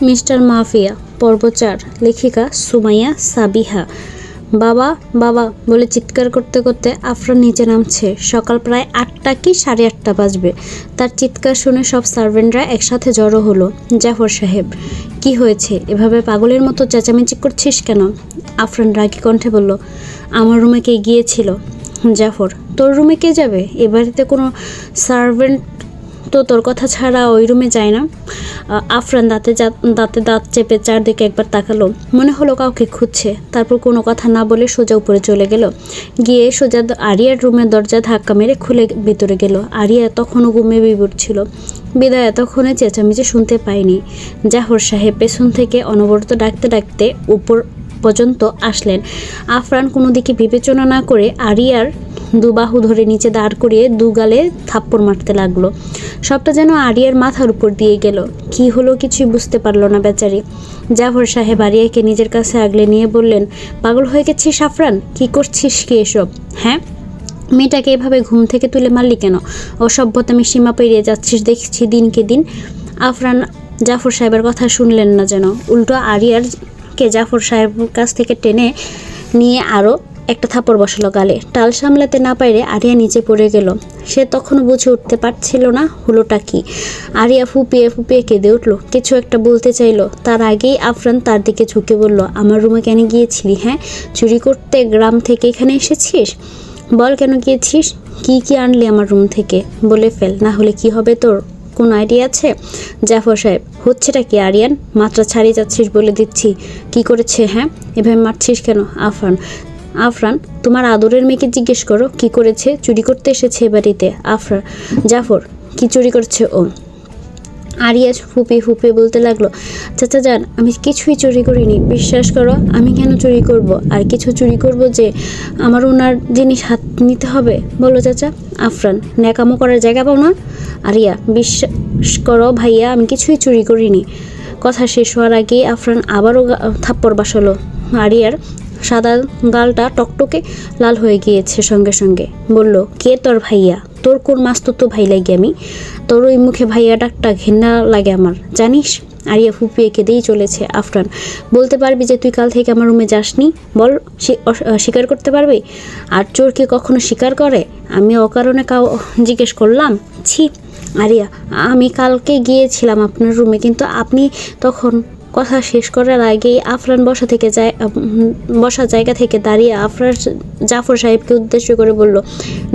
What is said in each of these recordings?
Mister mafia পর্ব ৪ লেখিকা সুমাইয়া সাবিহা। বাবা বাবা বলে চিৎকার করতে করতে আফরান নিচে নামছে। সকাল প্রায় ৮টা কি ৮:৩০ বাজবে। তার চিৎকার শুনে সব সার্ভেন্টরা একসাথে জড়ো হলো। জাফর সাহেব, কি হয়েছে? এভাবে পাগলের মতো চেঁচামেচি করছিস কেন? আফরান রাগী কণ্ঠে বলল, আমার রুমে কে গিয়েছিল? জাফর, তোর রুমে কে যাবে? এ বাড়িতে কোনো সার্ভেন্ট তো তোর কথা ছাড়া ওই রুমে যায় না। আফরান দাঁতে দাঁত চেপে চারদিকে একবার তাকালো। মনে হলো কাউকে খুঁজছে। তারপর কোনো কথা না বলে সোজা উপরে চলে গেল। গিয়ে সোজা আরিয়ার রুমের দরজা ধাক্কা মেরে খুলে ভেতরে গেল। আরিয়া তখনও ঘুমে বিভোর ছিল, বিদায় এতক্ষণে চেঁচামেচি শুনতে পায়নি। জাফর সাহেব পেছন থেকে অনবরত ডাকতে ডাকতে উপর পর্যন্ত আসলেন। আফরান কোনো দিকে বিবেচনা না করে আরিয়ার দুবাহু ধরে নিচে দাঁড় করিয়ে দুগালে থাপ্পড় মারতে লাগলো। সবটা যেন আরিয়ার মাথার উপর দিয়ে গেল। কি হলো কিছুই বুঝতে পারল না বেচারি। জাফর সাহেব আরিয়াকে নিজের কাছে আগলে নিয়ে বললেন, পাগল হয়ে গেছিস আফরান? কি করছিস কি এসব? হ্যাঁ, মেয়েটাকে এভাবে ঘুম থেকে তুলে মারলি কেন? অসভ্যতামি সীমা পেরিয়ে যাচ্ছিস দেখছি দিনকে দিন। আফরান জাফর সাহেবের কথা শুনলেন না যেন, উল্টো আরিয়ারকে জাফর সাহেবের কাছ থেকে টেনে নিয়ে আরও একটা থাপড় বসালো গালে। টাল সামলাতে না পারে আরিয়া নিচে পড়ে গেল। সে তখনও বুঝে উঠতে পারছিল না হলোটা কি। আরিয়া ফুপিয়ে ফুপিয়ে কেঁদে উঠল। কিছু একটা বলতে চাইলো, তার আগেই আফরান তার দিকে ঝুঁকে বলল, আমার রুমে কেন গিয়েছিলি? হ্যাঁ, চুরি করতে গ্রাম থেকে এখানে এসেছিস? বল কেন গিয়েছিস? কি কি আনলি আমার রুম থেকে? বলে ফেল, না হলে কি হবে তোর? কোন আইডিয়া আছে? জাফর সাহেব, হচ্ছেটা কি আরিয়ান? মাত্রা ছাড়িয়ে যাচ্ছিস বলে দিচ্ছি। কি করেছে? হ্যাঁ, এভাবে মারছিস কেন? আফরান, তোমার আদরের মেয়েকে জিজ্ঞেস করো কি করেছে। চুরি করতে এসেছে বাড়িতে। জাফর, কি চুরি করছে ও? আরিয়া ফুপিয়ে ফুপিয়ে বলতে লাগলো, চাচা যান, আমি কিছুই চুরি করিনি, বিশ্বাস করো। আমি কেন চুরি করব? আর কিছু চুরি করব যে আমার ওনার জিনিস হাত নিতে হবে? বলো চাচা। আফরান, ন্যাকামো করার জায়গা পাও না? আরিয়া, বিশ্বাস করো ভাইয়া, আমি কিছুই চুরি করিনি। কথা শেষ হওয়ার আগেই আফরান আবারও থাপ্পড় বসালো। আরিয়ার সাদা গালটা টকটকে লাল হয়ে গিয়েছে। সঙ্গে সঙ্গে বলল, কে তোর ভাইয়া? তোর কোন মাস্তুতো ভাই লাগে আমি? তোর ওই মুখে ভাইয়া ডাকটা ঘেন্না লাগে আমার, জানিস? আরিয়া ফুপিয়ে কেঁদেই চলেছে। আফরান, বলতে পারবি যে তুই কাল থেকে আমার রুমে যাসনি? বল, স্বীকার করতে পারবি? আর চোর কি কখনো স্বীকার করে? আমি অকারণে জিজ্ঞেস করলাম? ছি। আরিয়া, আমি কালকে গিয়েছিলাম আপনার রুমে, কিন্তু আপনি তখন। কথা শেষ করার আগেই আফরান বসা জায়গা থেকে দাঁড়িয়ে জাফর সাহেবকে উদ্দেশ্য করে বলল,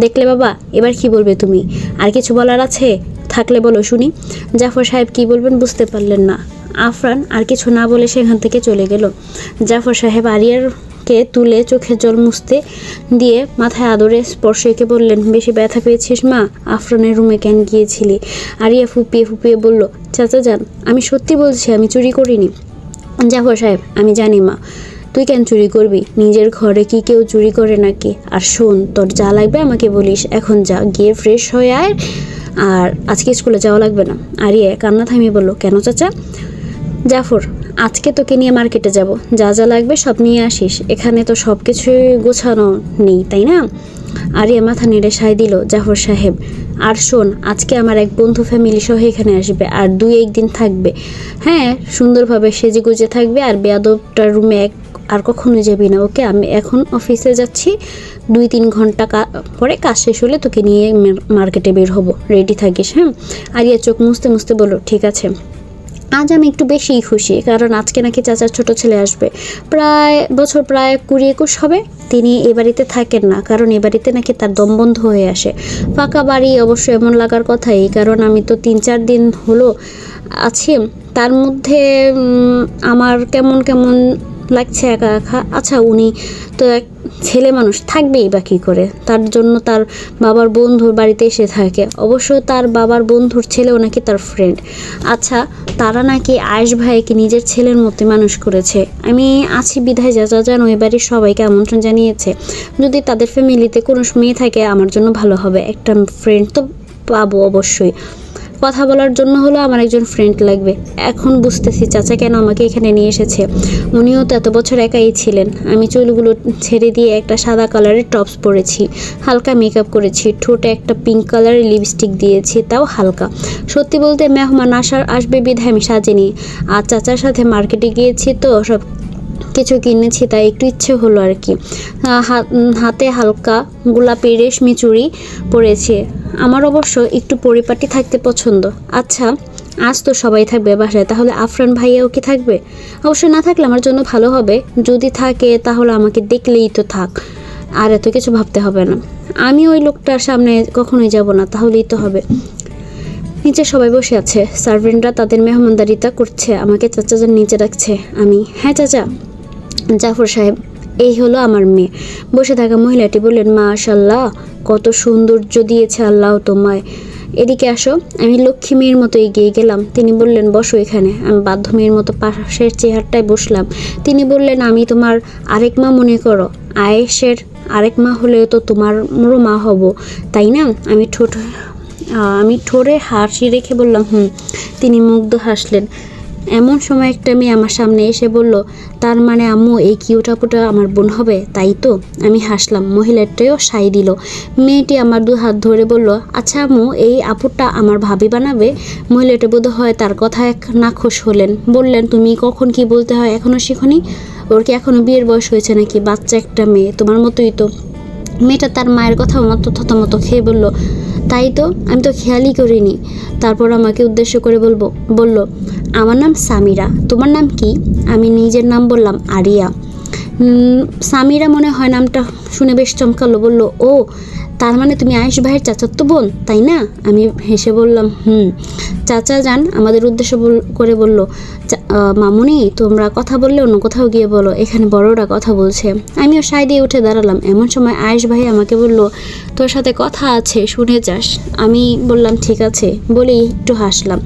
দেখলে বাবা, এবার কি বলবে তুমি? আর কিছু বলার আছে? থাকলে বলো শুনি। জাফর সাহেব কি বলবেন বুঝতে পারলেন না। আফরান আর কিছু না বলে সেখান থেকে চলে গেল। জাফর সাহেব আরিয়ারকে তুলে চোখের জল মুছতে দিয়ে মাথায় আদরে স্পর্শ এঁকে বললেন, বেশি ব্যথা পেয়েছিস মা? আফরানের রুমে কেন গিয়েছিলি? আরিয়া ফুপিয়ে ফুপিয়ে বলল, চাচা যান, আমি সত্যি বলছি, আমি চুরি করিনি। জাফর সাহেব, আমি জানি মা, তুই কেন চুরি করবি? নিজের ঘরে কি কেউ চুরি করে নাকি? আর শোন, তোর যা লাগবে আমাকে বলিস। এখন যা, গিয়ে ফ্রেশ হয়ে আয়, আর আজকে স্কুলে যাওয়া লাগবে না। আরিয়া কান্না থামিয়ে বলল, কেন চাচা? জাফর, আজকে তোকে নিয়ে মার্কেটে যাব, যা যা লাগবে সব নিয়ে আসিস। এখানে তো সব কিছুই গোছানো নেই, তাই না? আরিয়া মাথা নেড়ে সায় দিল। জাফর সাহেব, আর শোন, আজকে আমার এক বন্ধু ফ্যামিলি সহ এখানে আসবে, আর 2-1 দিন থাকবে। হ্যাঁ, সুন্দরভাবে সেজে গুজে থাকবে, আর বেয়াদবটার রুমে আর কখনোই যাবি না, ওকে? আমি এখন অফিসে যাচ্ছি, 2-3 ঘন্টা পরে কাজ শেষ হলে তোকে নিয়ে মার্কেটে বের হব, রেডি থাকিস। হ্যাঁ। আরিয়া চোখ মুছতে মুছতে বলল, ঠিক আছে। আজ আমি একটু বেশিই খুশি, কারণ আজকে নাকি চাচার ছোট ছেলে আসবে। বছর প্রায় 20-21 হবে। তিনি এ বাড়িতে থাকেন না, কারণ এ বাড়িতে নাকি তার দম বন্ধ হয়ে আসে। ফাঁকা বাড়ি অবশ্য এমন লাগার কথাই, কারণ আমি তো 3-4 দিন হলো আছি। তার মধ্যে আমার কেমন কেমন লাগছে, একা একা। আচ্ছা, উনি তো এক ছেলে মানুষ, থাকবেই বা কী করে? তার জন্য তার বাবার বন্ধুর বাড়িতে এসে থাকে। অবশ্য তার বাবার বন্ধুর ছেলেও নাকি তার ফ্রেন্ড। আচ্ছা, তারা নাকি আয়েশ ভাইকে নিজের ছেলের মতো মানুষ করেছে। আমি আছি বিধায় যা যেন ওই বাড়ির সবাইকে আমন্ত্রণ জানিয়েছে। যদি তাদের ফ্যামিলিতে কোনো মেয়ে থাকে আমার জন্য ভালো হবে, একটা ফ্রেন্ড তো পাবো অবশ্যই। কথা বলার জন্য হলো আমার একজন ফ্রেন্ড লাগবে। এখন বুঝতেছি চাচা কেন আমাকে এখানে নিয়ে এসেছে। উনিও তো এত বছর একাই ছিলেন। আমি চুলগুলো ছেড়ে দিয়ে একটা সাদা কালারের টপস পরেছি, হালকা মেকআপ করেছি, ঠোঁটে একটা পিঙ্ক কালারের লিপস্টিক দিয়েছি, তাও হালকা। সত্যি বলতে মেহমান আসবে বিধায় আমি সাজিনি। আর চাচার সাথে মার্কেটে গিয়েছি তো সব কিছু কিনেছি, তাই একটু ইচ্ছে হলো আর কি। হাতে হালকা গোলাপি রেশমি চুড়ি পরেছে। আমার অবশ্য একটু পরিপাটি থাকতে পছন্দ। আচ্ছা, আজ তো সবাই থাকবে বাসায়, তাহলে আফরান ভাইয়াও কি থাকবে? অবশ্যই না থাকলে আমার জন্য ভালো হবে। যদি থাকে তাহলে আমাকে দেখলেই তো থাক, আর এত কিছু ভাবতে হবে না। আমি ওই লোকটার সামনে কখনোই যাব না, তাহলেই তো হবে। নিচে সবাই বসে আছে, সার্ভেন্টরা তাদের মেহমানদারিতা করছে, আমাকে চাচা নিচে রাখছে। আমি, হ্যাঁ চাচা। জাফর সাহেব, এই হলো আমার মেয়ে। বসে থাকা মহিলাটি বললেন, মাশাআল্লাহ, কত সৌন্দর্য দিয়েছে আল্লাহ তোমায়। এদিকে আসো। আমি লক্ষ্মী মেয়ের মতো এগিয়ে গেলাম। তিনি বললেন, বসো এখানে। আমি বাধ্য মেয়ের মতো পাশের চেয়ারটায় বসলাম। তিনি বললেন, আমি তোমার আরেক মা মনে করো। আয়েশের আরেক মা হলেও তো তোমারও মা হব, তাই না? আমি ঠোঁটে হাসি রেখে বললাম, তিনি মুগ্ধ হাসলেন। এমন সময় একটা মেয়ে আমার সামনে এসে বলল, তার মানে আম্মু এই কিউট আপুটা আমার বোন হবে, তাই তো? আমি হাসলাম। মহিলাটাও সাই দিল। মেয়েটি আমার 2 হাত ধরে বলল, আচ্ছা আম্মু, এই আপুটা আমার ভাবি বানাবে? মহিলাটা বোধ হয় তার কথায় নাখোশ হলেন। বললেন, তুমি কখন কি বলতে হয় এখনও শিখনি? ওর কি এখনও বিয়ের বয়স হয়েছে নাকি? বাচ্চা একটা মেয়ে, তোমার মতোই তো। মেয়েটা তার মায়ের কথা মতো থতমতো খেয়ে বলল, তাই তো, আমি তো খেয়ালই করিনি। তারপর আমাকে উদ্দেশ্য করে বলল, আমার নাম সামিরা, তোমার নাম কি? আমি নিজের নাম বললাম, আরিয়া। সামিরা মনে হয় নামটা শুনে বেশ চমকালো। বলল, ও, তার মানে তুমি আয়েশ ভাইয়ের চাচাতো বোন, তাই না? আমি হেসে বললাম, চাচা যান আমাদের উদ্দেশ্য করে বলল, মামুনি, তোমরা কথা বললে অন্য কোথাও গিয়ে বলো, এখানে বড়রা কথা বলছে। আমিও সাই দিয়ে উঠে দাঁড়ালাম। এমন সময় আয়েশ ভাই আমাকে বলল, তোর সাথে কথা আছে, শুনে যাস। আমি বললাম, ঠিক আছে, বলেই একটু হাসলাম।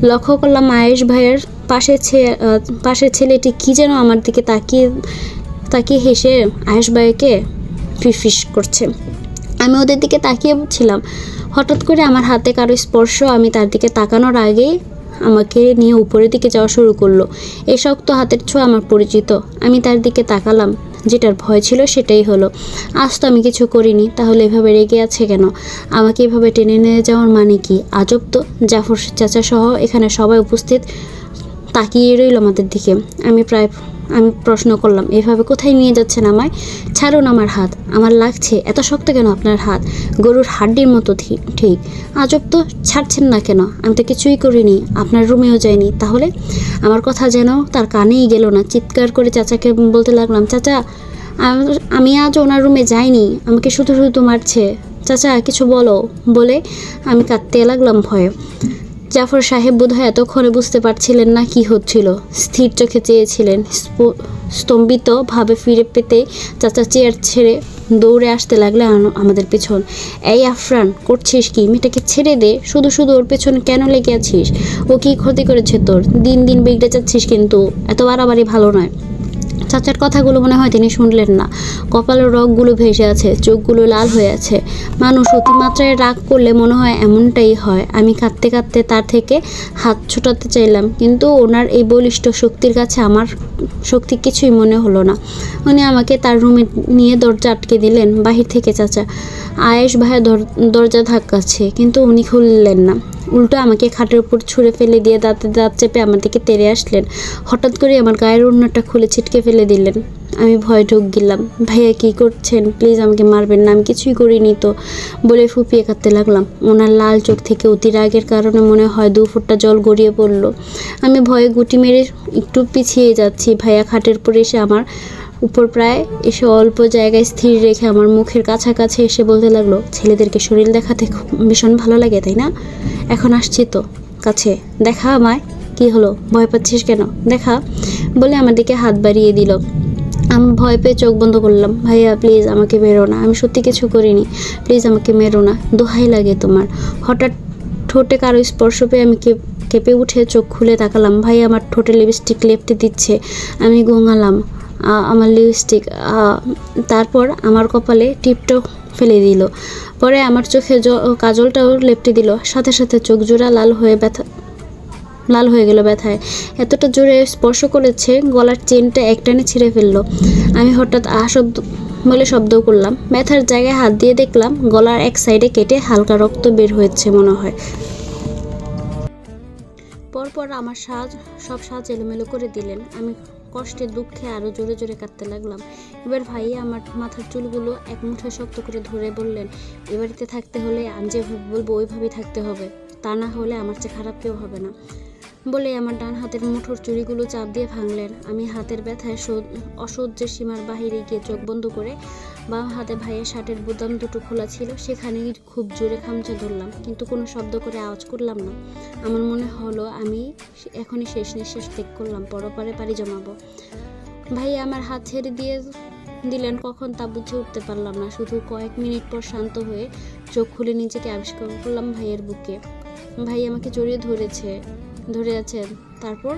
লক্ষ্য করলাম আয়েশ ভাইয়ের পাশের ছেলেটি কি যেন আমার দিকে তাকিয়ে হেসে আয়েশ ভাইকে ফিসফিস করছে। আমি ওদের দিকে তাকিয়ে ছিলাম। হঠাৎ করে আমার হাতে কারো স্পর্শ। আমি তার দিকে তাকানোর আগেই আমাকে নিয়ে উপরের দিকে যাওয়া শুরু করলো। এই শক্ত হাতের ছোঁয়া আমার পরিচিত। আমি তার দিকে তাকালাম। যেটার ভয় ছিল সেটাই হলো। আজ তো আমি কিছু করিনি, তাহলে এভাবে রেগে আছে কেন? আমাকে এভাবে টেনে নিয়ে যাওয়ার মানে কি? আজব তো। জাফর চাচা সহ এখানে সবাই উপস্থিত তাকিয়ে রইল আমাদের দিকে। আমি প্রশ্ন করলাম, এভাবে কোথায় নিয়ে যাচ্ছেন আমায়? ছাড়ুন আমার হাত, আমার লাগছে। এত শক্ত কেন আপনার হাত? গরুর হাড্ডির মতো ঠিক। আজব তো, ছাড়ছেন না কেন? আমি তো কিছুই করিনি, আপনার রুমেও যাইনি। তাহলে? আমার কথা যেন তার কানেই গেল না। চিৎকার করে চাচাকে বলতে লাগলাম, চাচা, আমি আজ ওনার রুমে যাইনি, আমাকে শুধু শুধু মারছে। চাচা কিছু বলো। বলে আমি কাঁদতে লাগলাম ভয়ে। জাফর সাহেব বোধহয় এতক্ষণে বুঝতে পারছিলেন না কি হচ্ছিল। স্থির চোখে চেয়েছিলেন। স্তম্ভিতভাবে ফিরে পেতে চাচা চেয়ার ছেড়ে দৌড়ে আসতে লাগলে আমাদের পেছন। এই আফরান, করছিস কি? মেয়েটাকে ছেড়ে দে। শুধু শুধু ওর পেছন কেন লেগে আছিস? ও কি ক্ষতি করেছে তোর? দিন দিন বিগড়ে যাচ্ছিস, কিন্তু এত বাড়াবাড়ি ভালো নয়। চাচার কথাগুলো মনে হয় তিনি শুনলেন না। কপালের রগগুলো ভেসে আছে, চোখগুলো লাল হয়ে আছে। মানুষ অতিমাত্রায় রাগ করলে মনে হয় এমনটাই হয়। আমি কাঁদতে কাঁদতে তার থেকে হাত ছোটাতে চাইলাম, কিন্তু ওনার এই বলিষ্ঠ শক্তির কাছে আমার শক্তি কিছুই মনে হলো না। উনি আমাকে তার রুমে নিয়ে দরজা আটকে দিলেন বাহির থেকে। চাচা আয়েশ ভাইয়া দরজা ধাক্কাচ্ছে, কিন্তু উনি খুললেন না। উল্টো আমাকে খাটের উপর ছুঁড়ে ফেলে দিয়ে দাঁতে দাঁত চেপে আমার দিকে তেড়ে আসলেন। হঠাৎ করে আমার গায়ের ওড়নাটা খুলে ছিটকে ফেলে দিলেন। আমি ভয়ে ঢুক গেলাম। ভাইয়া কি করছেন? প্লিজ আমাকে মারবেন না, আমি কিছুই করিনি তো, বলে ফুপিয়ে কাঁদতে লাগলাম। ওনার লাল চোখ থেকে অতি রাগের কারণে মনে হয় 2 ফোঁটা জল গড়িয়ে পড়ল। আমি ভয়ে গুটি মেরে একটু পিছিয়ে যাচ্ছি। ভাইয়া খাটের উপর এসে আমার উপর প্রায় এসে অল্প জায়গায় স্থির রেখে আমার মুখের কাছাকাছি এসে বলতে লাগলো, ছেলেদেরকে শরীর দেখাতে ভীষণ ভালো লাগে, তাই না? এখন আসছি তো কাছে, দেখা আমায়। কি হলো, ভয় পাচ্ছিস কেন? দেখা, বলে আমার দিকে হাত বাড়িয়ে দিল। আমি ভয় পেয়ে চোখ বন্ধ করলাম। ভাইয়া প্লিজ আমাকে মেরো না, আমি সত্যি কিছু করিনি, প্লিজ আমাকে মেরো না, দোহাই লাগে তোমার। হঠাৎ ঠোঁটে কারো স্পর্শ পেয়ে আমি কেঁপে উঠে চোখ খুলে তাকালাম। ভাই আমার ঠোঁটে লিপস্টিক লেপটে দিচ্ছে। আমি গোঙালাম, আমার লিপস্টিক। তারপর আমার কপালে টিপটো ফেলে দিল। পরে আমার চোখে কাজলটাও লেপটে দিল। সাথে সাথে চোখ জোড়া লাল হয়ে গেল ব্যথায়। এতটা জোরে স্পর্শ করেছে, গলার চেনটা একটানে ছিঁড়ে ফেললো। আমি হঠাৎ শব্দ বলে শব্দ করলাম। ব্যথার জায়গায় হাত দিয়ে দেখলাম গলার এক সাইডে কেটে হালকা রক্ত বের হয়েছে মনে হয়। পরপর আমার সব সাজ এলোমেলো করে দিলেন। আমি কষ্টে দুঃখে আরও জোরে জোরে কাঁদতে লাগলাম। এবার ভাইয়া আমার মাথার চুলগুলো এক মুঠোয় শক্ত করে ধরে বললেন, এ বাড়িতে থাকতে হলে আমি যেভাবে বলবো ওইভাবেই থাকতে হবে, তা না হলে আমার চেয়ে খারাপ কেউ হবে না। বলে আমার ডান হাতের মুঠোর চুড়িগুলো চাপ দিয়ে ভাঙলেন। আমি হাতের ব্যথায় অসহ্যের সীমার বাহিরে গিয়ে চোখ বন্ধ করে বাম হাতে ভাইয়ের শার্টের বোতাম দুটো খোলা ছিল, সেখানেই খুব জোরে খামচে ধরলাম, কিন্তু কোনো শব্দ করে আওয়াজ করলাম না। আমার মনে হলো আমি এখনই শেষ নিঃশ্বাস ত্যাগ করলাম, পরপারে পাড়ি জমাবো। ভাইয়া আমার হাত ছেড়ে দিলেন কখন তা বুঝে উঠতে পারলাম না। শুধু কয়েক মিনিট পর শান্ত হয়ে চোখ খুলে নিজেকে আবিষ্কার করলাম ভাইয়ের বুকে। ভাই আমাকে জড়িয়ে ধরে আছেন। তারপর